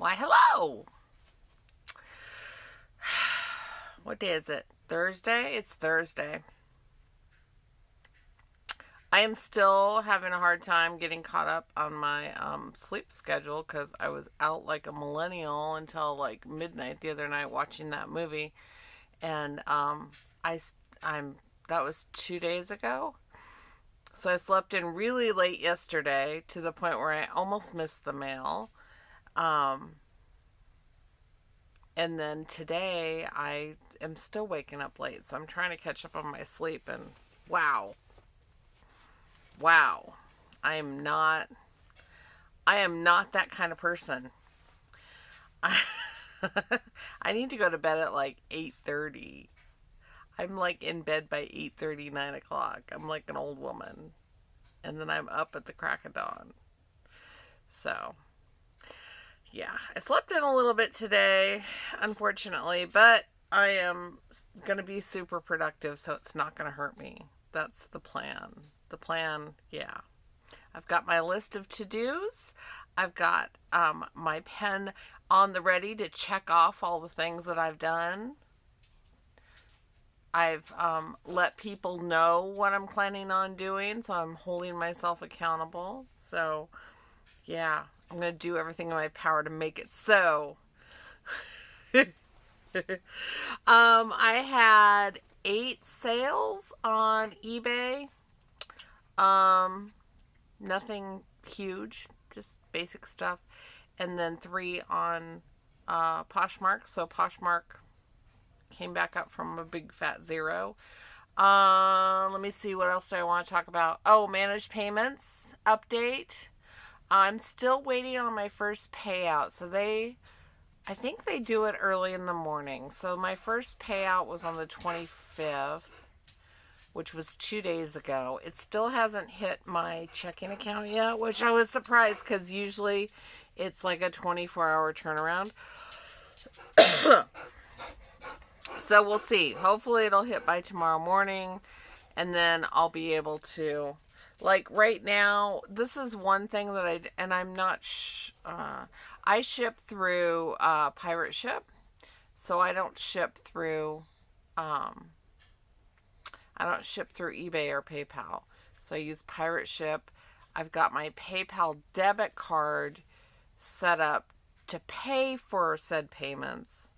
Why, hello! What day is it? Thursday? It's Thursday. I am still having a hard time getting caught up on my sleep schedule because I was out like a millennial until like midnight the other night watching that movie, and I I'm that was 2 days ago. So I slept in really late yesterday to the point where I almost missed the mail. Um, and then today I am still waking up late, so I'm trying to catch up on my sleep. And wow, wow, I am not. I am not that kind of person. I, I need to go to bed at like 8:30. I'm like in bed by 8:30, 9 o'clock. I'm like an old woman, and then I'm up at the crack of dawn. So yeah, I slept in a little bit today, unfortunately, but I am going to be super productive, so it's not going to hurt me. That's the plan. The plan, yeah. I've got my list of to dos. I've got my pen on the ready to check off all the things that I've done. I've let people know what I'm planning on doing, so I'm holding myself accountable. So, yeah, I'm going to do everything in my power to make it so. I had 8 sales on eBay. Um, Nothing huge, just basic stuff. And then 3 on Poshmark. So Poshmark came back up from a big fat 0. Let me see what else do I want to talk about. Oh, managed payments update. I'm still waiting on my first payout. I think they do it early in the morning. So my first payout was on the 25th, which was 2 days ago. It still hasn't hit my checking account yet, which I was surprised because usually it's like a 24-hour turnaround. So we'll see. Hopefully it'll hit by tomorrow morning, and then I'll be able to, like right now, this is one thing that I'm not, I ship through Pirate Ship, so I don't ship through, eBay or PayPal. So I use Pirate Ship. I've got my PayPal debit card set up to pay for said payments.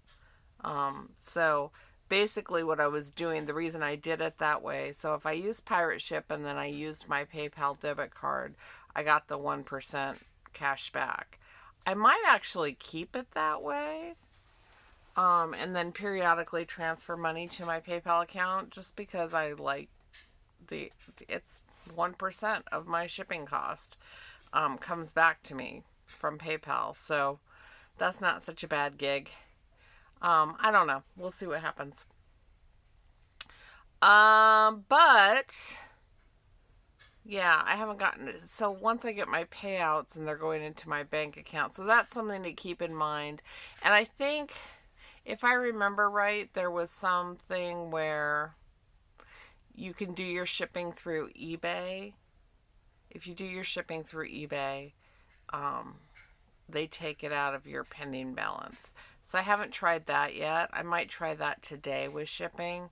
So basically what I was doing, the reason I did it that way, so if I used Pirate Ship and then I used my PayPal debit card, I got the 1% cash back. I might actually keep it that way. And then periodically transfer money to my PayPal account just because I like it's 1% of my shipping cost comes back to me from PayPal. So that's not such a bad gig. I don't know. We'll see what happens. But yeah, I haven't gotten it. So once I get my payouts and they're going into my bank account, so that's something to keep in mind. And I think if I remember right, there was something where you can do your shipping through eBay. If you do your shipping through eBay, they take it out of your pending balance. So I haven't tried that yet. I might try that today with shipping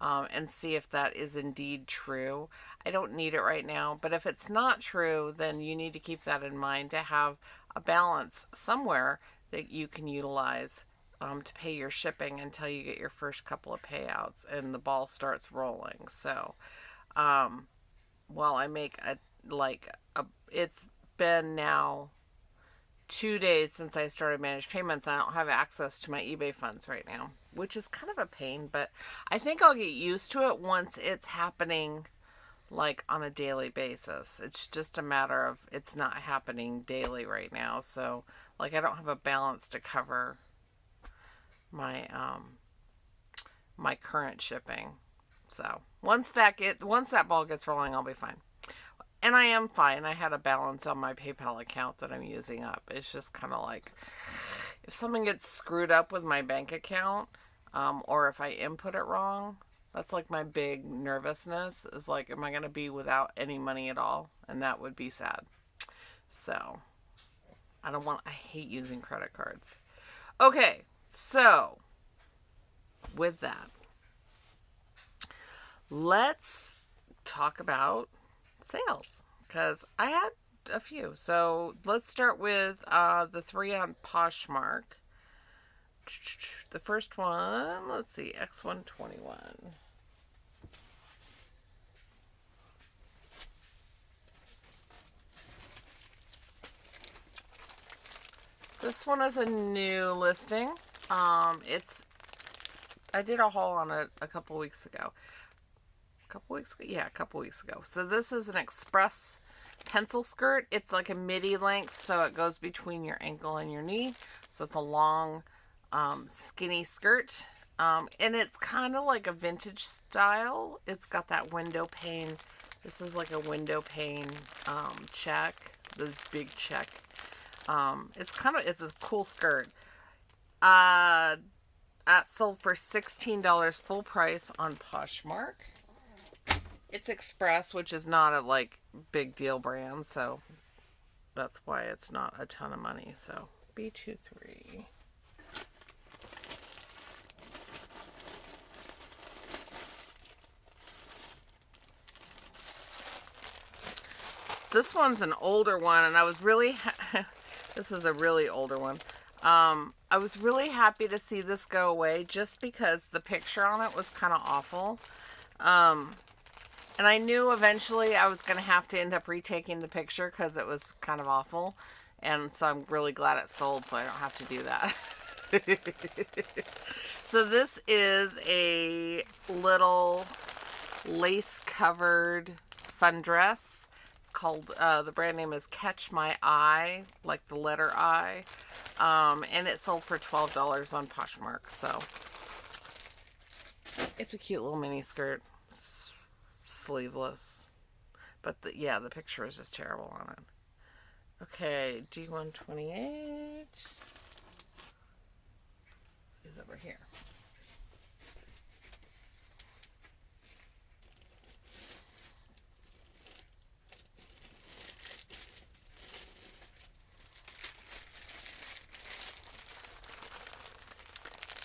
and see if that is indeed true. I don't need it right now, but if it's not true, then you need to keep that in mind to have a balance somewhere that you can utilize to pay your shipping until you get your first couple of payouts and the ball starts rolling. So while I make it's been now 2 days since I started managed payments. I don't have access to my eBay funds right now, which is kind of a pain, but I think I'll get used to it once it's happening like on a daily basis. It's just a matter of it's not happening daily right now. So like I don't have a balance to cover my my current shipping. So once that ball gets rolling, I'll be fine. And I am fine. I had a balance on my PayPal account that I'm using up. It's just kind of like if something gets screwed up with my bank account, or if I input it wrong, that's like my big nervousness is like, am I going to be without any money at all? And that would be sad. So I hate using credit cards. Okay, so with that, let's talk about sales because I had a few. So let's start with the three on Poshmark. The first one, let's see, X121. This one is a new listing. I did a haul on it a couple weeks ago. Yeah, a couple weeks ago. So this is an express pencil skirt. It's like a midi length, so it goes between your ankle and your knee. So it's a long, skinny skirt. And it's kind of like a vintage style. It's got that window pane. This is like a window pane check. This big check. It's a cool skirt. That sold for $16 full price on Poshmark. It's Express, which is not a like big deal brand, so that's why it's not a ton of money. So B23. This one's an older one, and I was really this is a really older one. I was really happy to see this go away just because the picture on it was kind of awful. And I knew eventually I was going to have to end up retaking the picture because it was kind of awful. And so I'm really glad it sold so I don't have to do that. So this is a little lace-covered sundress. It's called, the brand name is Catch My Eye, like the letter I. And it sold for $12 on Poshmark. So it's a cute little mini skirt. Sleeveless. But yeah, the picture is just terrible on it. Okay, G128 is over here.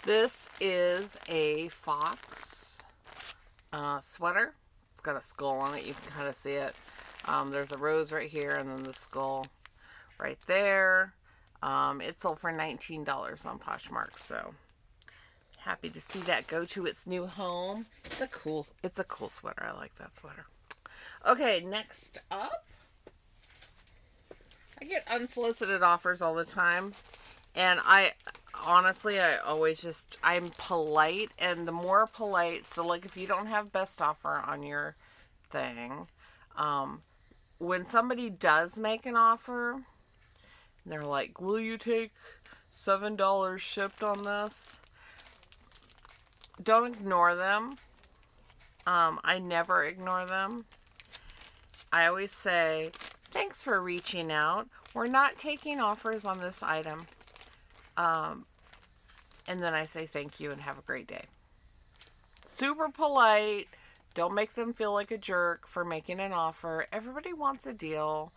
This is a fox sweater. It's got a skull on it. You can kind of see it. There's a rose right here and then the skull right there. It sold for $19 on Poshmark, so happy to see that go to its new home. It's a cool sweater. I like that sweater. Okay, next up. I get unsolicited offers all the time, and honestly, I'm polite, and the more polite, so like if you don't have best offer on your thing, when somebody does make an offer, and they're like, will you take $7 shipped on this? Don't ignore them. I never ignore them. I always say, thanks for reaching out. We're not taking offers on this item. And then I say thank you and have a great day. Super polite. Don't make them feel like a jerk for making an offer. Everybody wants a deal.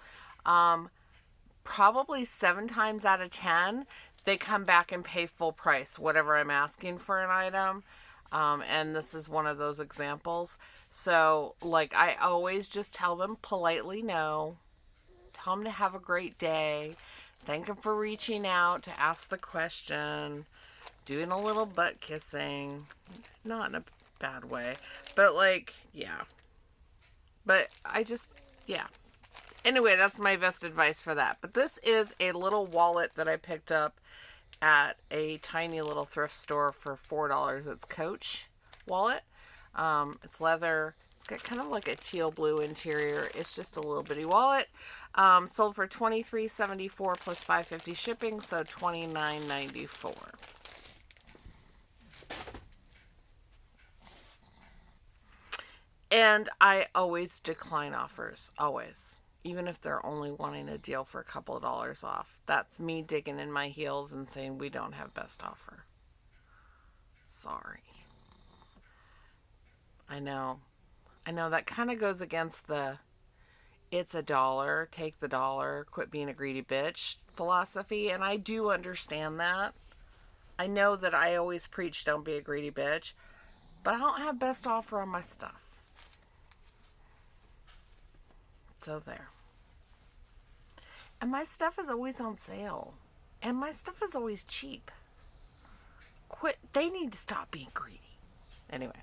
Probably 7 times out of 10, they come back and pay full price, whatever I'm asking for an item. And this is one of those examples. So, like, I always just tell them politely no. Tell them to have a great day. Thank them for reaching out to ask the question. Doing a little butt kissing. Not in a bad way. But, like, yeah. But yeah. Anyway, that's my best advice for that. But this is a little wallet that I picked up at a tiny little thrift store for $4. It's Coach wallet. It's leather. It's got kind of like a teal blue interior. It's just a little bitty wallet. Sold for $23.74 plus $5.50 shipping, so $29.94. And I always decline offers, always. Even if they're only wanting a deal for a couple of dollars off. That's me digging in my heels and saying we don't have best offer. Sorry. I know that kind of goes against the it's $1, take the dollar, quit being a greedy bitch. philosophy, and I do understand that. I know that I always preach don't be a greedy bitch, but I don't have best offer on my stuff. So there. And my stuff is always on sale. And my stuff is always cheap. Quit. They need to stop being greedy. Anyway.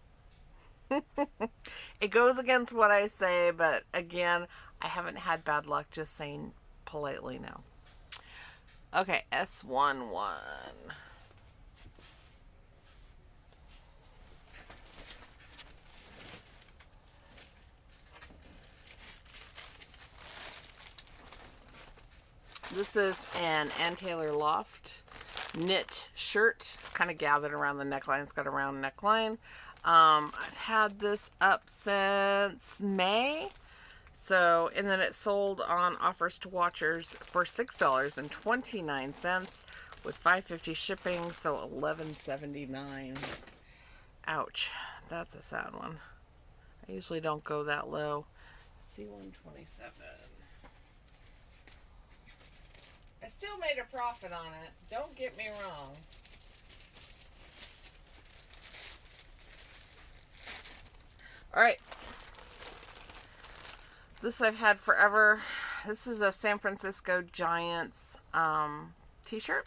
It goes against what I say, but again, I haven't had bad luck just saying politely no. Okay, S11. This is an Ann Taylor Loft knit shirt. It's kind of gathered around the neckline. It's got a round neckline. I've had this up since May. So, and then it sold on offers to watchers for $6.29 with $5.50 shipping, so $11.79. Ouch, that's a sad one. I usually don't go that low. C127. I still made a profit on it. Don't get me wrong. All right. This I've had forever. This is a San Francisco Giants t-shirt.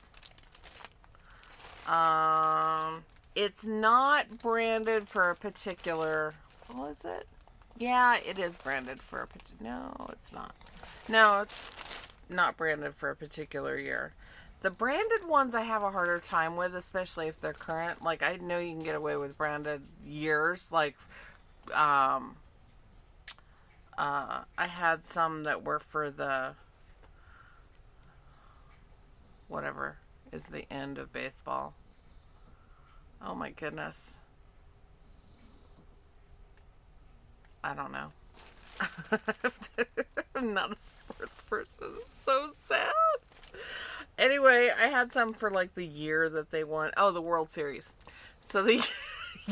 It's not branded for a particular... What is it? Yeah, it is branded for a particular... No, it's not. No, it's not branded for a particular year. The branded ones I have a harder time with, especially if they're current. Like, I know you can get away with branded years. Like, I had some that were for the... whatever is the end of baseball. Oh my goodness. I don't know. I'm not a sports person. It's so sad. Anyway, I had some for like the year that they won. Oh, the World Series. So the...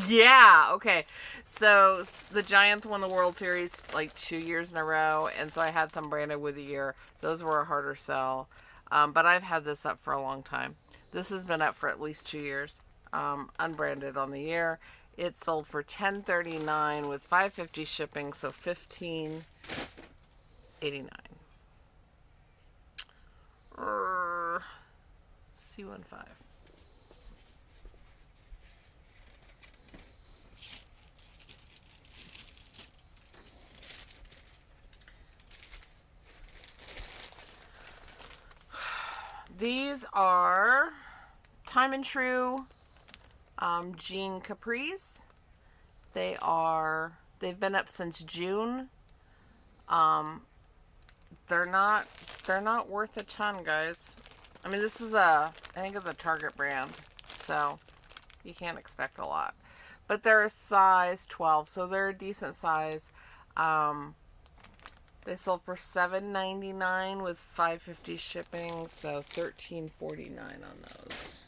Yeah, okay. So the Giants won the World Series like 2 years in a row. And so I had some branded with the year. Those were a harder sell. But I've had this up for a long time. This has been up for at least 2 years. Unbranded on the year. It sold for $10.39 with $5.50 shipping, so $15.89. C15. These are Time and True jean capris. They've been up since June. They're not worth a ton, guys. I mean, this is I think it's a Target brand, so you can't expect a lot. But they're a size 12, so they're a decent size. They sold for $7.99 with $5.50 shipping, so $13.49 on those.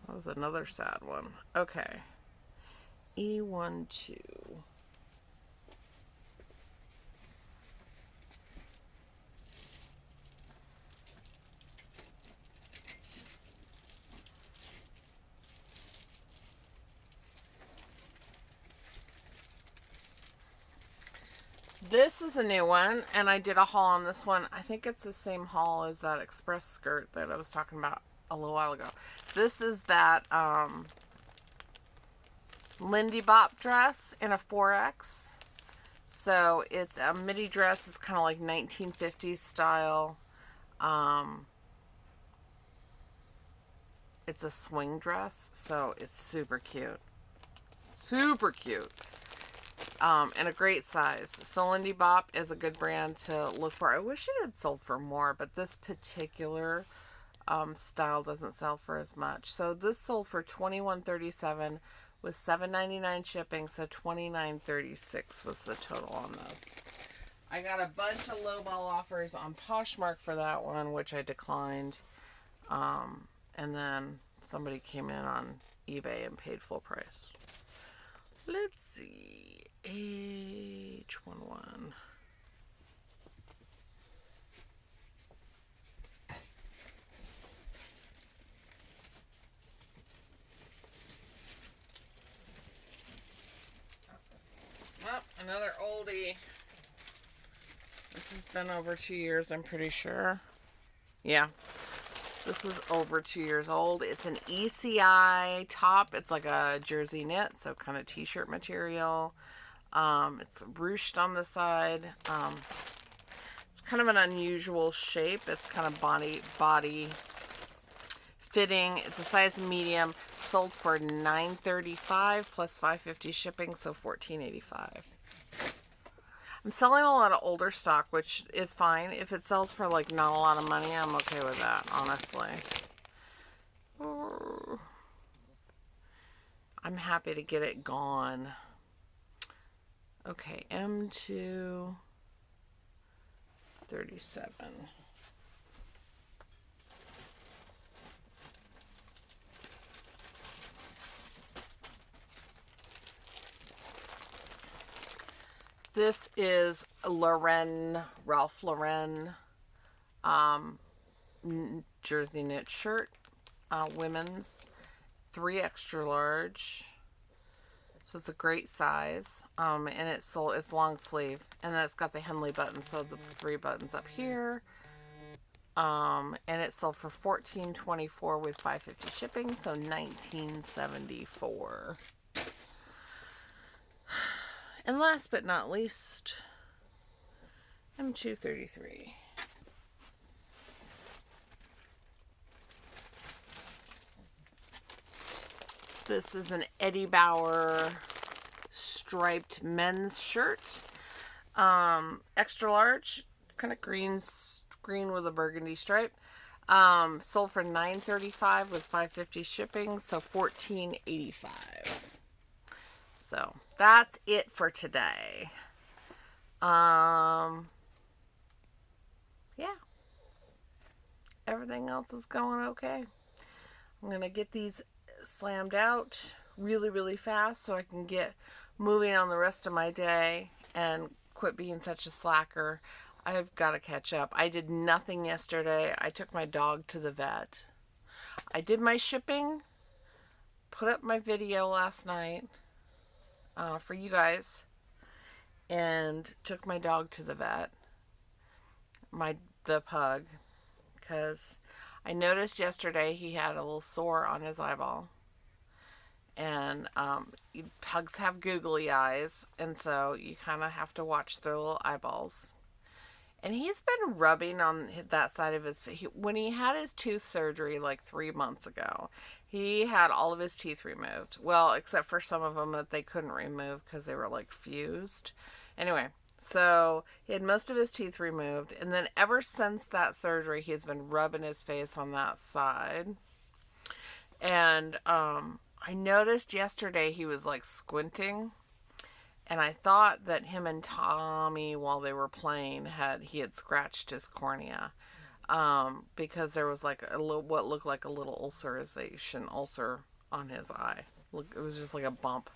That was another sad one. Okay. E12. This is a new one, and I did a haul on this one. I think it's the same haul as that express skirt that I was talking about a little while ago. This is that Lindy Bop dress in a 4X. So it's a midi dress. It's kind of like 1950s style. It's a swing dress, so it's super cute. Super cute. And a great size. So Lindy Bop is a good brand to look for. I wish it had sold for more, but this particular style doesn't sell for as much. So this sold for $21.37 with $7.99 shipping, so $29.36 was the total on this. I got a bunch of lowball offers on Poshmark for that one, which I declined. And then somebody came in on eBay and paid full price. Let's see. H11. oldie. This has been over 2 years, I'm pretty sure. Yeah. This is over 2 years old. It's an ECI top. It's like a jersey knit, so kind of t-shirt material. It's ruched on the side. It's kind of an unusual shape. It's kind of body fitting. It's a size medium. Sold for $9.35 plus $5.50 shipping, so $14.85. I'm selling a lot of older stock, which is fine. If it sells for like not a lot of money, I'm okay with that, honestly. I'm happy to get it gone. Okay, M2 37. This is Ralph Lauren jersey knit shirt, women's, 3 extra large. So it's a great size, and it's long sleeve, and then it's got the Henley button, so the 3 buttons up here. And it sold for $14.24 with $5.50 shipping, so $19.74. And last but not least, M233. This is an Eddie Bauer striped men's shirt. Extra large. It's kind of green with a burgundy stripe. Sold for $9.35 with $5.50 shipping, so $14.85. So that's it for today. Yeah. Everything else is going okay. I'm going to get these slammed out really, really fast so I can get moving on the rest of my day and quit being such a slacker. I've got to catch up. I did nothing yesterday. I took my dog to the vet. I did my shipping, put up my video last night for you guys, and took my dog to the vet, the pug, because I noticed yesterday he had a little sore on his eyeball. And pugs have googly eyes, and so you kind of have to watch their little eyeballs. And he's been rubbing on that side of his face. When he had his tooth surgery like 3 months ago, he had all of his teeth removed. Well, except for some of them that they couldn't remove because they were like fused. Anyway, so he had most of his teeth removed. And then ever since that surgery, he's been rubbing his face on that side. And I noticed yesterday he was like squinting, and I thought that him and Tommy, while they were playing, he had scratched his cornea, because there was like what looked like a little ulcer on his eye. Look, it was just like a bump.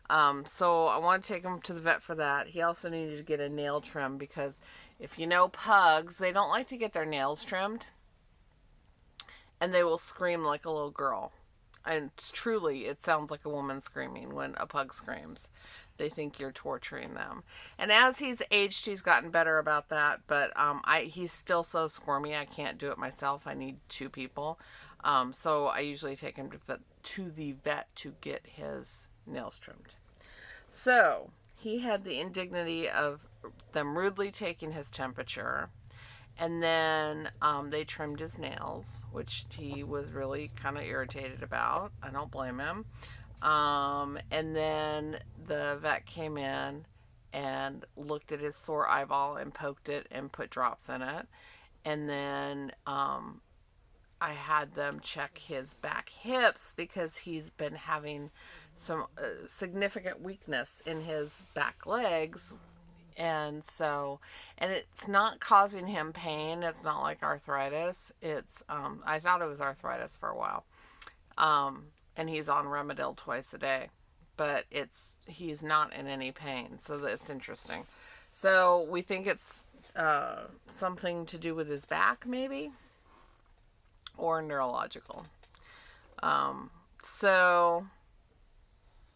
So I want to take him to the vet for that. He also needed to get a nail trim because if you know pugs, they don't like to get their nails trimmed, and they will scream like a little girl. And truly, it sounds like a woman screaming when a pug screams. They think you're torturing them. And as he's aged, he's gotten better about that. But he's still so squirmy, I can't do it myself. I need 2 people. So I usually take him to the vet to get his nails trimmed. So he had the indignity of them rudely taking his temperature. And then they trimmed his nails, which he was really kind of irritated about. I don't blame him. And then the vet came in and looked at his sore eyeball and poked it and put drops in it. And then I had them check his back hips because he's been having some significant weakness in his back legs. And it's not causing him pain. It's not like arthritis. It's, I thought it was arthritis for a while. And he's on Remedil twice a day, but he's not in any pain. So that's interesting. So we think it's, something to do with his back maybe, or neurological. So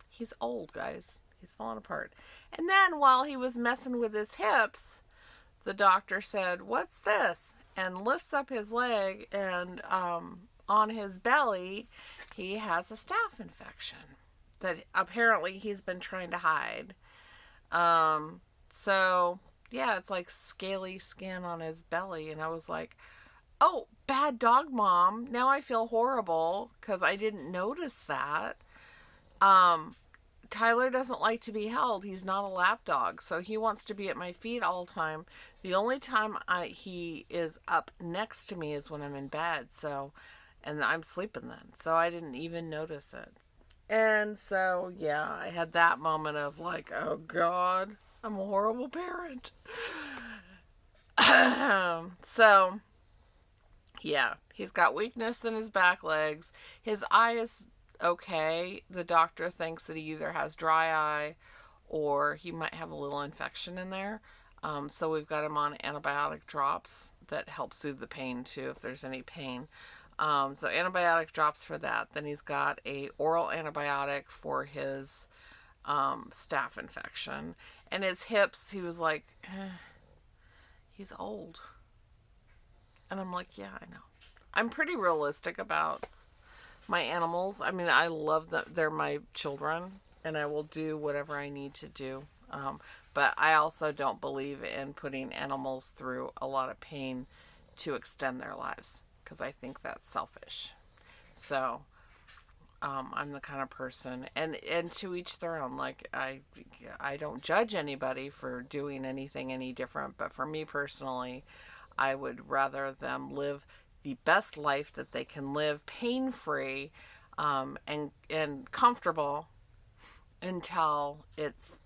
he's old, guys. He's falling apart. And then while he was messing with his hips, the doctor said, "What's this?" And lifts up his leg, and on his belly, he has a staph infection that apparently he's been trying to hide. So yeah, it's like scaly skin on his belly, and I was like, "Oh, bad dog mom." Now I feel horrible because I didn't notice that. Tyler doesn't like to be held. He's not a lap dog, so he wants to be at my feet all the time. The only time he is up next to me is when I'm in bed. So, and I'm sleeping then, so I didn't even notice it. And so, yeah, I had that moment of like, oh God, I'm a horrible parent. So, yeah, he's got weakness in his back legs. His eye is okay. The doctor thinks that he either has dry eye or he might have a little infection in there. So we've got him on antibiotic drops that help soothe the pain too if there's any pain. So antibiotic drops for that. Then he's got a oral antibiotic for his staph infection. And his hips, he was like, he's old. And I'm like, yeah, I know. I'm pretty realistic about my animals. I mean, I love them. They're my children, and I will do whatever I need to do. But I also don't believe in putting animals through a lot of pain to extend their lives, because I think that's selfish. So I'm the kind of person, and to each their own. Like I don't judge anybody for doing anything any different, but for me personally, I would rather them live the best life that they can live, pain-free, and comfortable until it's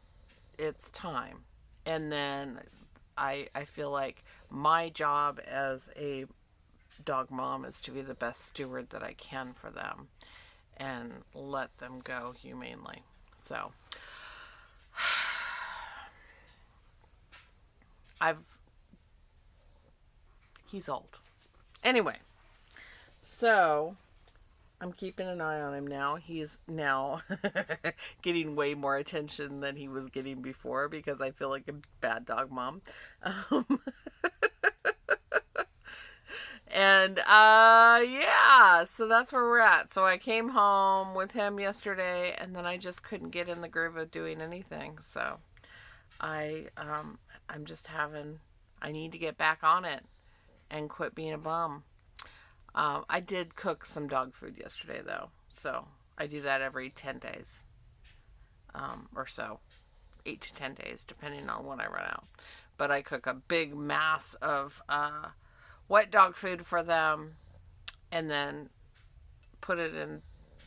time. And then I feel like my job as a dog mom is to be the best steward that I can for them and let them go humanely. So he's old. Anyway, so I'm keeping an eye on him now. He's now getting way more attention than he was getting before because I feel like a bad dog mom. And yeah, so that's where we're at. So I came home with him yesterday, and then I just couldn't get in the groove of doing anything. So I'm just I need to get back on it and quit being a bum. I did cook some dog food yesterday, though. So I do that every 10 days or so. 8 to 10 days, depending on when I run out. But I cook a big mass of wet dog food for them and then put it in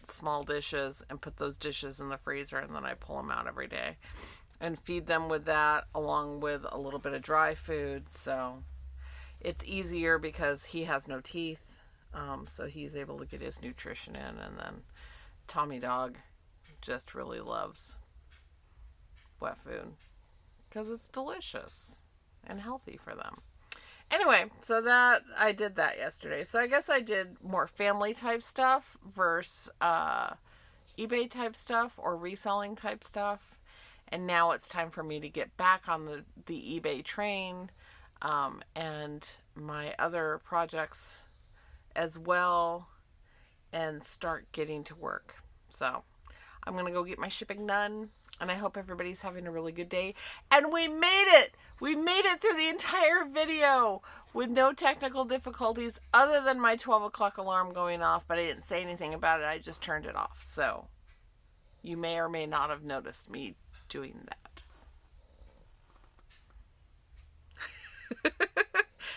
small dishes and put those dishes in the freezer, and then I pull them out every day and feed them with that along with a little bit of dry food. So it's easier because he has no teeth. So he's able to get his nutrition in, and then Tommy dog just really loves wet food because it's delicious and healthy for them. Anyway, so that I did that yesterday. So I guess I did more family type stuff versus eBay type stuff or reselling type stuff. And now it's time for me to get back on the eBay train and my other projects as well and start getting to work. So I'm going to go get my shipping done, and I hope everybody's having a really good day. And we made it! We made it through the entire video with no technical difficulties other than my 12 o'clock alarm going off, but I didn't say anything about it. I just turned it off. So you may or may not have noticed me doing that.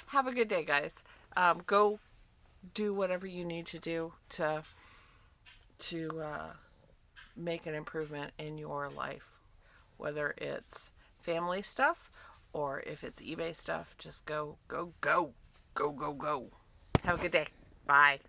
Have a good day, guys. Go do whatever you need to do to make an improvement in your life, whether it's family stuff or if it's eBay stuff. Just go. Have a good day. Bye.